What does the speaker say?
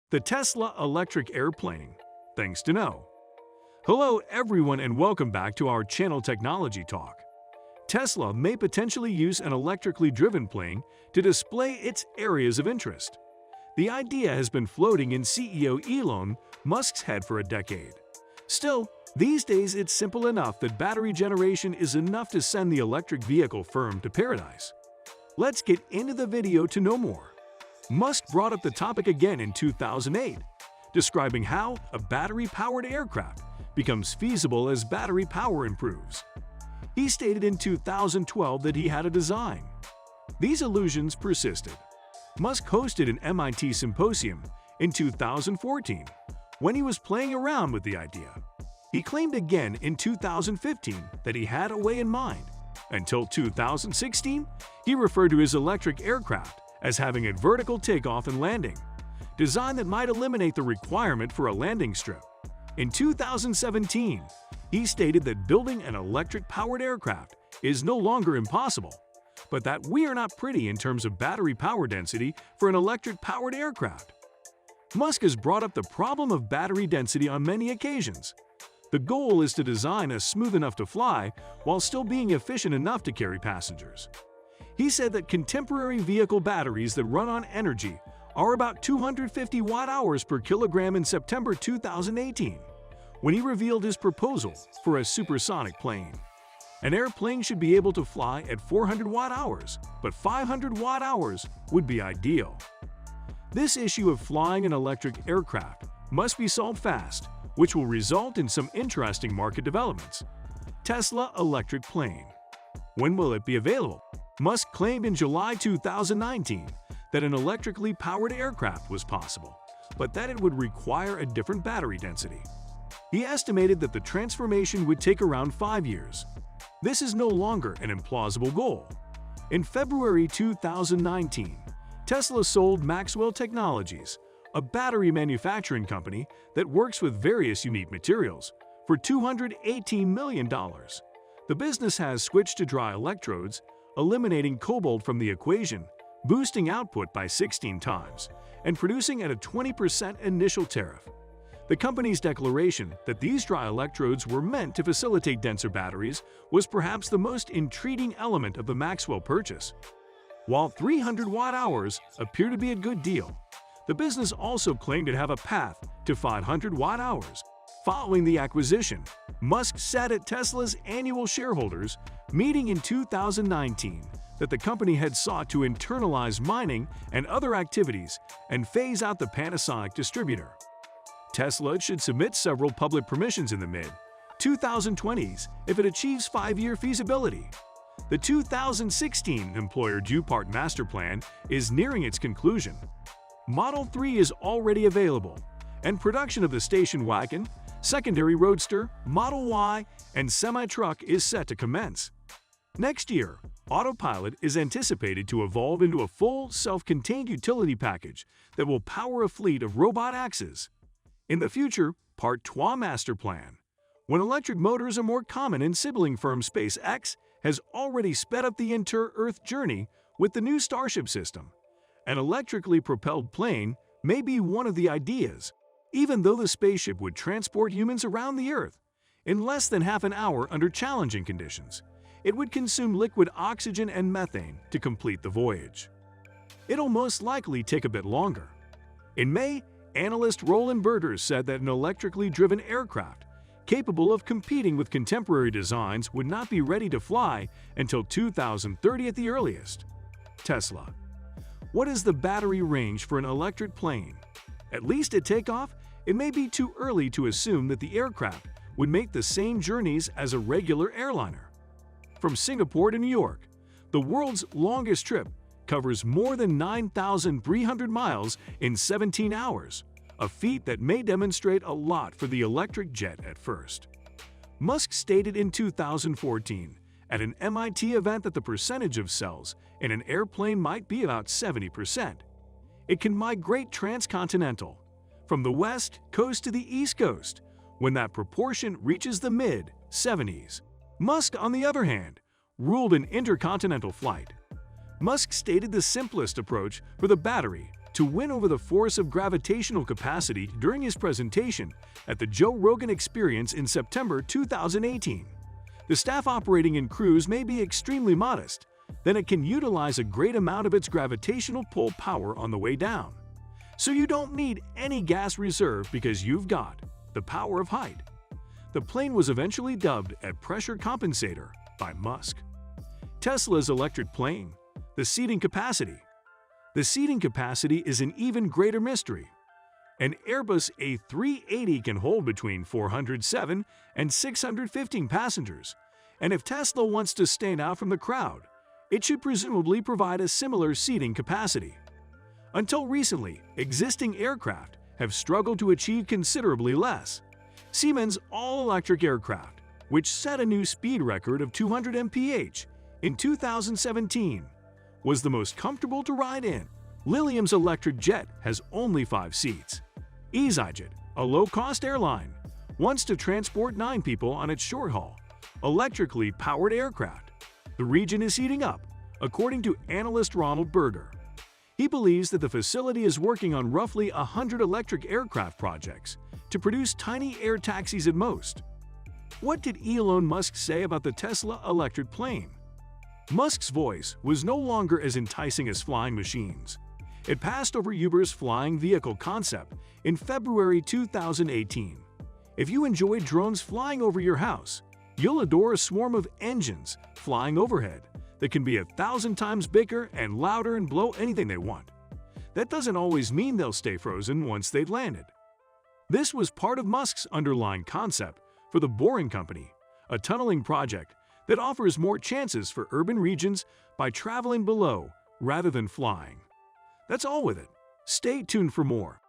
The Tesla electric airplane. Things to know. Hello everyone and welcome back to our channel Technology Talk. Tesla may potentially use an electrically driven plane to display its areas of interest. The idea has been floating in CEO Elon Musk's head for a decade. Still, these days it's simple enough that battery generation is enough to send the electric vehicle firm to paradise. Let's get into the video to know more. Musk brought up the topic again in 2008, describing how a battery-powered aircraft becomes feasible as battery power improves. He stated in 2012 that he had a design. These illusions persisted. Musk hosted an MIT symposium in 2014 when he was playing around with the idea. He claimed again in 2015 that he had a way in mind. Until 2016, he referred to his electric aircraft as having a vertical takeoff and landing, design that might eliminate the requirement for a landing strip. In 2017, he stated that building an electric-powered aircraft is no longer impossible, but that we are not pretty in terms of battery power density for an electric-powered aircraft. Musk has brought up the problem of battery density on many occasions. The goal is to design a smooth enough to fly while still being efficient enough to carry passengers. He said that contemporary vehicle batteries that run on energy are about 250 watt-hours per kilogram in September 2018, when he revealed his proposal for a supersonic plane. An airplane should be able to fly at 400 watt-hours, but 500 watt-hours would be ideal. This issue of flying an electric aircraft must be solved fast, which will result in some interesting market developments. Tesla electric plane. When will it be available? Musk claimed in July 2019 that an electrically powered aircraft was possible, but that it would require a different battery density. He estimated that the transformation would take around 5 years. This is no longer an implausible goal. In February 2019, Tesla sold Maxwell Technologies, a battery manufacturing company that works with various unique materials, for $218 million. The business has switched to dry electrodes, eliminating cobalt from the equation, boosting output by 16 times, and producing at a 20% initial tariff. The company's declaration that these dry electrodes were meant to facilitate denser batteries was perhaps the most intriguing element of the Maxwell purchase. While 300 watt-hours appear to be a good deal, the business also claimed to have a path to 500 watt-hours. Following the acquisition, Musk said at Tesla's annual shareholders meeting in 2019 that the company had sought to internalize mining and other activities and phase out the Panasonic distributor. Tesla should submit several public permissions in the mid-2020s if it achieves 5-year feasibility. The 2016 Employer Due Part Master Plan is nearing its conclusion. Model 3 is already available, and production of the station wagon, secondary roadster, Model Y, and semi-truck is set to commence. Next year, Autopilot is anticipated to evolve into a full, self-contained utility package that will power a fleet of robot axes. In the future, Part 3 Master Plan, when electric motors are more common in sibling firm SpaceX has already sped up the inter-Earth journey with the new Starship system. An electrically propelled plane may be one of the ideas, even though the spaceship would transport humans around the Earth in less than half an hour under challenging conditions. It would consume liquid oxygen and methane to complete the voyage. It'll most likely take a bit longer. In May, analyst Roland Berger said that an electrically driven aircraft capable of competing with contemporary designs would not be ready to fly until 2030 at the earliest. Tesla. What is the battery range for an electric plane? At least at takeoff, it may be too early to assume that the aircraft would make the same journeys as a regular airliner. From Singapore to New York, the world's longest trip covers more than 9,300 miles in 17 hours, a feat that may demonstrate a lot for the electric jet at first. Musk stated in 2014 at an MIT event that the percentage of cells in an airplane might be about 70%. It can migrate transcontinental, from the west coast to the east coast, when that proportion reaches the mid-70s. Musk, on the other hand, ruled an intercontinental flight. Musk stated the simplest approach for the battery to win over the force of gravitational capacity during his presentation at the Joe Rogan Experience in September 2018. The staff operating in cruise may be extremely modest, then it can utilize a great amount of its gravitational pull power on the way down. So you don't need any gas reserve because you've got the power of height. The plane was eventually dubbed a pressure compensator by Musk. Tesla's electric plane, the seating capacity. The seating capacity is an even greater mystery. An Airbus A380 can hold between 407 and 615 passengers, and if Tesla wants to stand out from the crowd, it should presumably provide a similar seating capacity. Until recently, existing aircraft have struggled to achieve considerably less. Siemens' all-electric aircraft, which set a new speed record of 200 mph in 2017, was the most comfortable to ride in. Lilium's electric jet has only 5 seats. easyJet, a low-cost airline, wants to transport 9 people on its short-haul, electrically powered aircraft. The region is heating up, according to analyst Ronald Berger. He believes that the facility is working on roughly 100 electric aircraft projects to produce tiny air taxis at most. What did Elon Musk say about the Tesla electric plane? Musk's voice was no longer as enticing as flying machines. It passed over Uber's flying vehicle concept in February 2018. If you enjoy drones flying over your house, you'll adore a swarm of engines flying overhead that can be 1,000 times bigger and louder and blow anything they want. That doesn't always mean they'll stay frozen once they've landed. This was part of Musk's underlying concept for the Boring Company, a tunneling project that offers more chances for urban regions by traveling below rather than flying. That's all with it. Stay tuned for more.